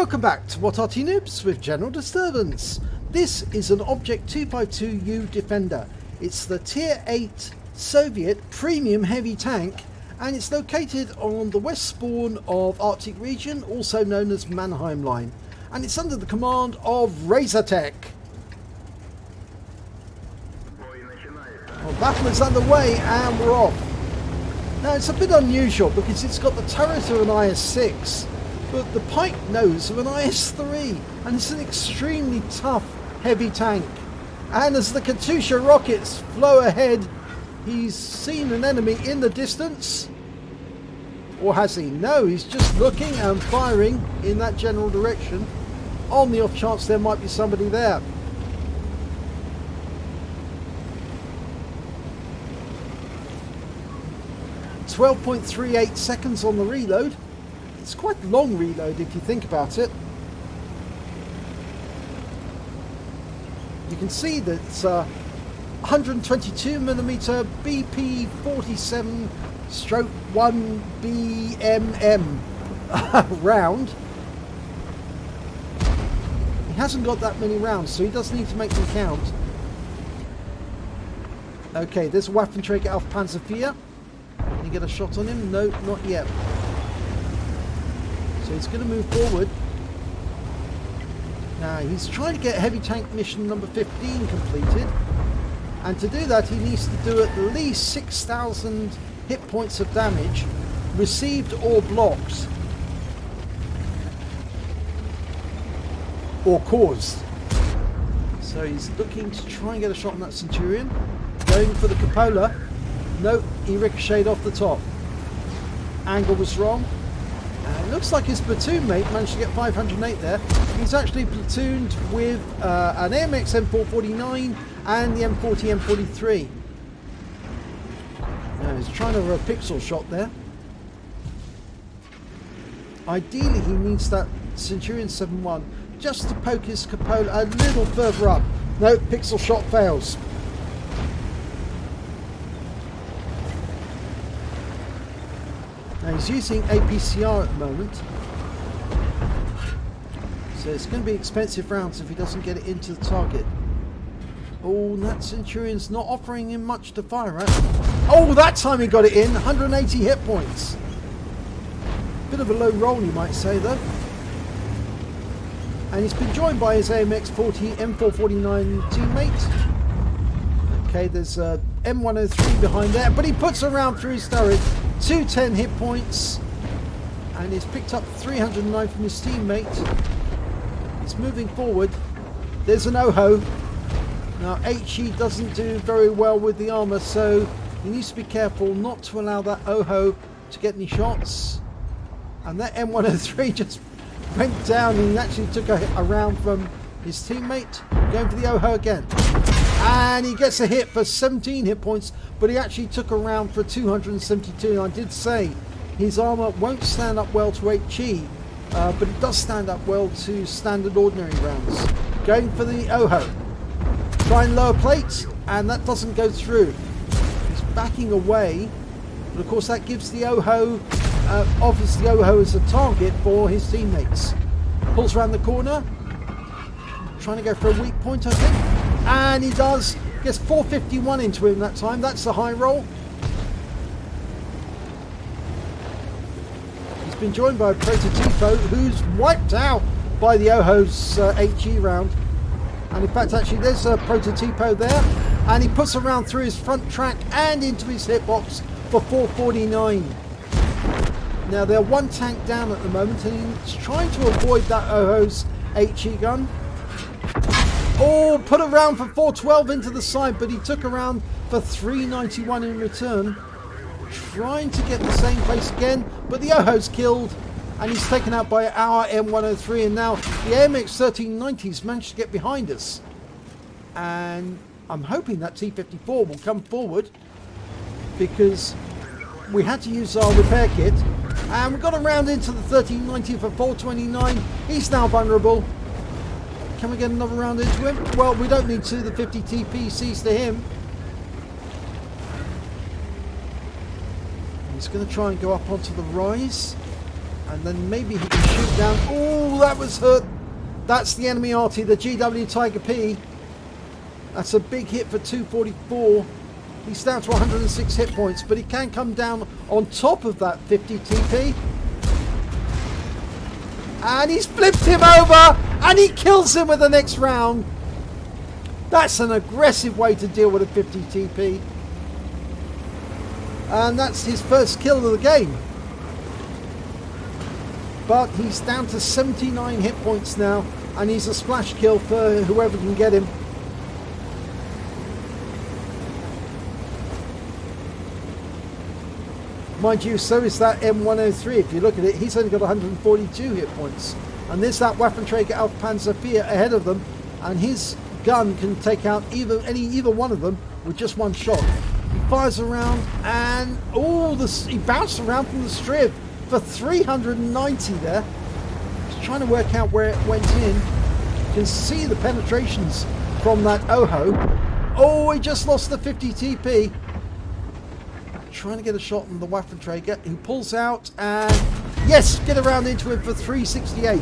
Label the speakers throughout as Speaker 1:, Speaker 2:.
Speaker 1: Welcome back to What Arty Noobs with General Disturbance. This is an Object 252U Defender. It's the Tier 8 Soviet premium heavy tank, and it's located on the west spawn of Arctic region, also known as Mannheim Line, and it's under the command of RazerTeck. Well, battle is underway and we're off. Now it's a bit unusual because it's got the turret of an IS-6 but the pike nose of an IS-3, and it's an extremely tough heavy tank. And as the Katyusha rockets flow ahead, he's seen an enemy in the distance. Or has he? No, he's just looking and firing in that general direction on the off chance there might be somebody there. .38 seconds on the reload. It's quite a long reload if you think about it. You can see that it's a 122mm BP-47/1 BMM round. He hasn't got that many rounds, so he does need to make them count. Okay, there's a Waffenträger auf Panzer IV. Can you get a shot on him? No, not yet. So he's going to move forward. Now he's trying to get heavy tank mission number 15 completed, and to do that he needs to do at least 6,000 hit points of damage received or blocked or caused. So he's looking to try and get a shot on that Centurion, going for the cupola. No, he ricocheted off the top. Angle was wrong. It looks like his platoon mate managed to get 508 there. He's actually platooned with an AMX M449 and the M40 M43. Now he's trying to have a pixel shot there. Ideally he needs that Centurion 7-1 just to poke his cupola a little further up. No, pixel shot fails. Now he's using APCR at the moment, so it's going to be expensive rounds if he doesn't get it into the target. Oh, that Centurion's not offering him much to fire at. Oh, that time he got it in, 180 hit points. Bit of a low roll you might say though. And he's been joined by his AMX M449 teammate. Okay, there's a M103 behind there, but he puts a round through his turret. 210 hit points, and he's picked up 309 from his teammate. He's moving forward. There's an OHO. Now HE doesn't do very well with the armor, so he needs to be careful not to allow that OHO to get any shots. And that M103 just went down, and he actually took a round from his teammate. Going for the OHO again. And he gets a hit for 17 hit points, but he actually took a round for 272. And I did say his armor won't stand up well to HE, but it does stand up well to standard ordinary rounds. Going for the OHO. Trying lower plates, and that doesn't go through. He's backing away, but of course that gives the OHO, offers the OHO as a target for his teammates. Pulls around the corner, trying to go for a weak point, I think. And he does. Gets 451 into him that time. That's the high roll. He's been joined by a Prototypo who's wiped out by the OHO's HE round. And in fact, actually, there's a Prototypo there. And he puts a round through his front track and into his hitbox for 449. Now, they're one tank down at the moment, and he's trying to avoid that OHO's HE gun. Oh, put a round for 412 into the side, but he took a round for 391 in return. Trying to get the same place again, but the OHO's killed, and he's taken out by our M103, and now the AMX 1390's managed to get behind us. And I'm hoping that T-54 will come forward, because we had to use our repair kit, and we got a round into the 1390 for 429. He's now vulnerable. Can we get another round into him? Well, we don't need to. The 50 TP sees to him. He's going to try and go up onto the rise. And then maybe he can shoot down. Oh, that was hurt. That's the enemy Arty, the GW Tiger P. That's a big hit for 244. He's down to 106 hit points, but he can come down on top of that 50 TP. And he's flipped him over, and he kills him with the next round. That's an aggressive way to deal with a 50 TP. And that's his first kill of the game. But he's down to 79 hit points now, and he's a splash kill for whoever can get him. Mind you, so is that M103. If you look at it, he's only got 142 hit points. And there's that Waffenträger Alpha Panzer IV ahead of them, and his gun can take out either one of them with just one shot. He fires around, and he bounced around from the Striv for 390 there. He's trying to work out where it went in. You can see the penetrations from that Oho. Oh, he just lost the 50 TP. Trying to get a shot on the Waffenträger. He pulls out and yes, get around into him for 368.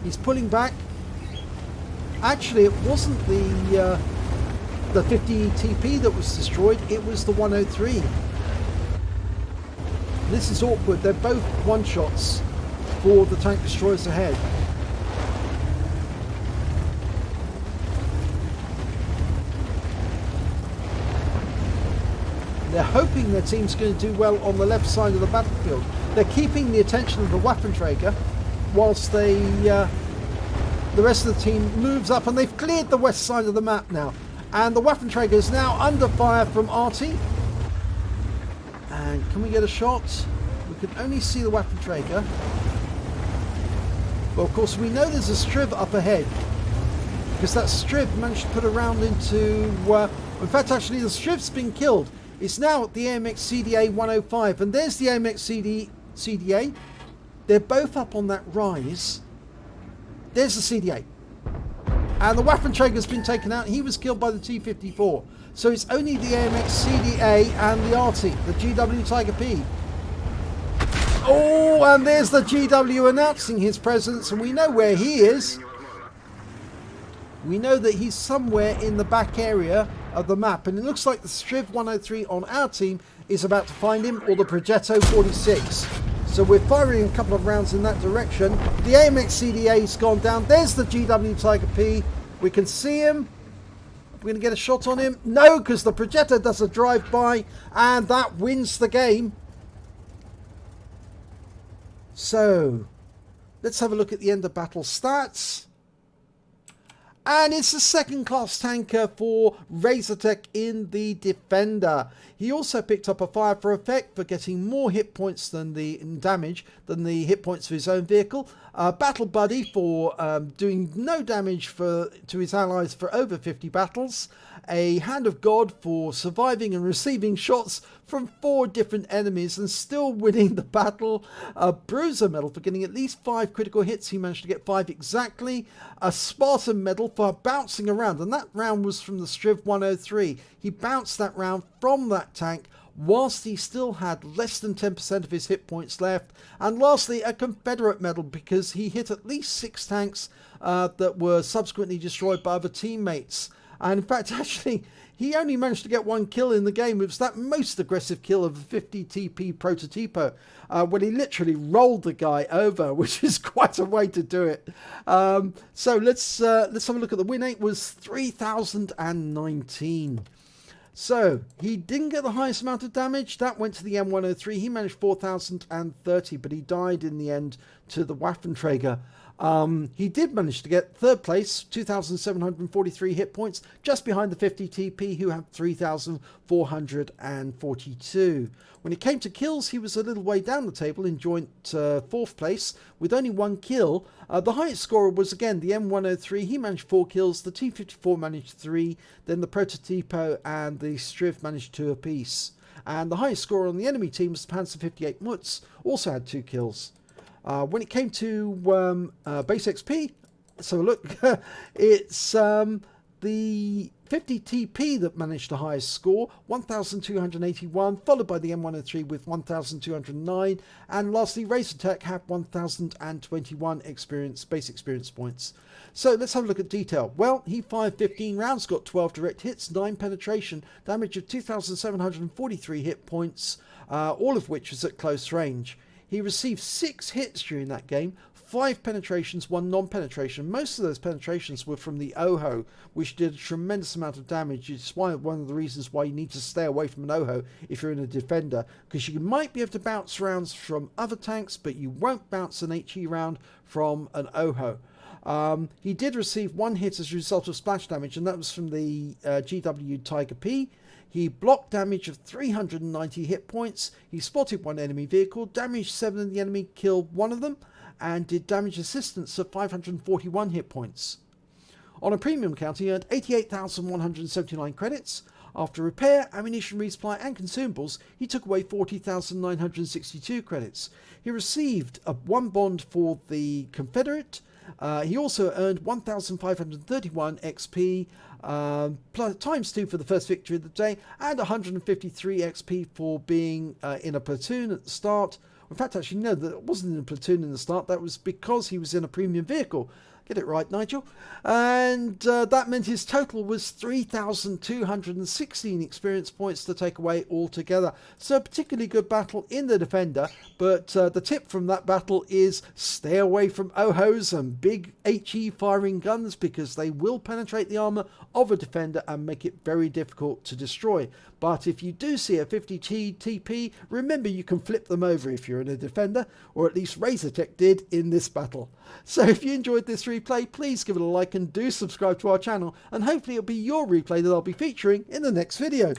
Speaker 1: He's pulling back. Actually, it wasn't the 50 TP that was destroyed. It was the 103. This is awkward. They're both one shots for the tank destroyers ahead. They're hoping their team's going to do well on the left side of the battlefield. They're keeping the attention of the Waffenträger whilst the rest of the team moves up, and they've cleared the west side of the map now. And the Waffenträger is now under fire from Arty. And can we get a shot? We can only see the Waffenträger. But of course we know there's a Striv up ahead, because that Striv managed to put a round into... in fact, actually the Striv's been killed. It's now at the AMX CDA 105, and there's the AMX CDA. They're both up on that rise. There's the CDA. And the Waffenträger's been taken out. He was killed by the T-54. So it's only the AMX CDA and the Arty, the GW Tiger P. Oh, and there's the GW announcing his presence, and we know where he is. We know that he's somewhere in the back area of the map, and it looks like the Striv 103 on our team is about to find him, or the Progetto 46. So we're firing a couple of rounds in that direction. The AMX CDA's gone down. There's the GW Tiger P. We can see him. We're going to get a shot on him. No, because the Progetto does a drive-by, and that wins the game. So let's have a look at the end of battle stats. And it's a second-class tanker for RazerTeck in the Defender. He also picked up a fire for effect for getting more hit points than the damage than the hit points of his own vehicle. Battle Buddy for doing no damage to his allies for over 50 battles. A Hand of God for surviving and receiving shots from 4 different enemies and still winning the battle. A Bruiser medal for getting at least 5 critical hits. He managed to get 5 exactly. A Spartan medal for bouncing around, and that round was from the Striv 103. He bounced that round from that tank whilst he still had less than 10% of his hit points left. And lastly, a Confederate medal because he hit at least 6 tanks that were subsequently destroyed by other teammates. And in fact, actually, he only managed to get 1 kill in the game. It was that most aggressive kill of the 50 TP Prototypo, when he literally rolled the guy over, which is quite a way to do it. So let's have a look at the win rate. Was 3,019. So he didn't get the highest amount of damage. That went to the M103. He managed 4,030, but he died in the end to the Waffenträger. He did manage to get 3rd place, 2,743 hit points, just behind the 50 TP, who had 3,442. When it came to kills, he was a little way down the table in joint 4th place with only 1 kill. The highest scorer was again the M103. He managed 4 kills. The T-54 managed 3. Then the Prototypo and the Striv managed 2 apiece. And the highest scorer on the enemy team was the Panzer 58 Mutz, also had 2 kills. When it came to base XP, so look, it's the 50 TP that managed the highest score, 1,281, followed by the M103 with 1,209, and lastly RazerTeck have 1,021 base experience points. So let's have a look at detail. Well, he fired 15 rounds, got 12 direct hits, 9 penetration, damage of 2,743 hit points, all of which was at close range. He received 6 hits during that game, 5 penetrations, 1 non-penetration. Most of those penetrations were from the OHO, which did a tremendous amount of damage. It's one of the reasons why you need to stay away from an OHO if you're in a defender, because you might be able to bounce rounds from other tanks, but you won't bounce an HE round from an OHO. He did receive 1 hit as a result of splash damage, and that was from the GW Tiger P. He blocked damage of 390 hit points. He spotted 1 enemy vehicle, damaged 7 of the enemy, killed 1 of them, and did damage assistance of 541 hit points. On a premium account, he earned 88,179 credits. After repair, ammunition resupply and consumables, he took away 40,962 credits. He received 1 bond for the Confederate. He also earned 1,531 XP, plus times 2 for the first victory of the day, and 153 XP for being in a platoon at the start. In fact, actually, no, that wasn't in a platoon in the start. That was because he was in a premium vehicle. Get it right, Nigel. And that meant his total was 3,216 experience points to take away altogether. So a particularly good battle in the Defender. But the tip from that battle is stay away from OHOs and big HE firing guns, because they will penetrate the armor of a Defender and make it very difficult to destroy. But if you do see a 50T TP, remember you can flip them over if you're in a Defender, or at least RazerTeck did in this battle. So if you enjoyed this replay, please give it a like and do subscribe to our channel, and hopefully it'll be your replay that I'll be featuring in the next video.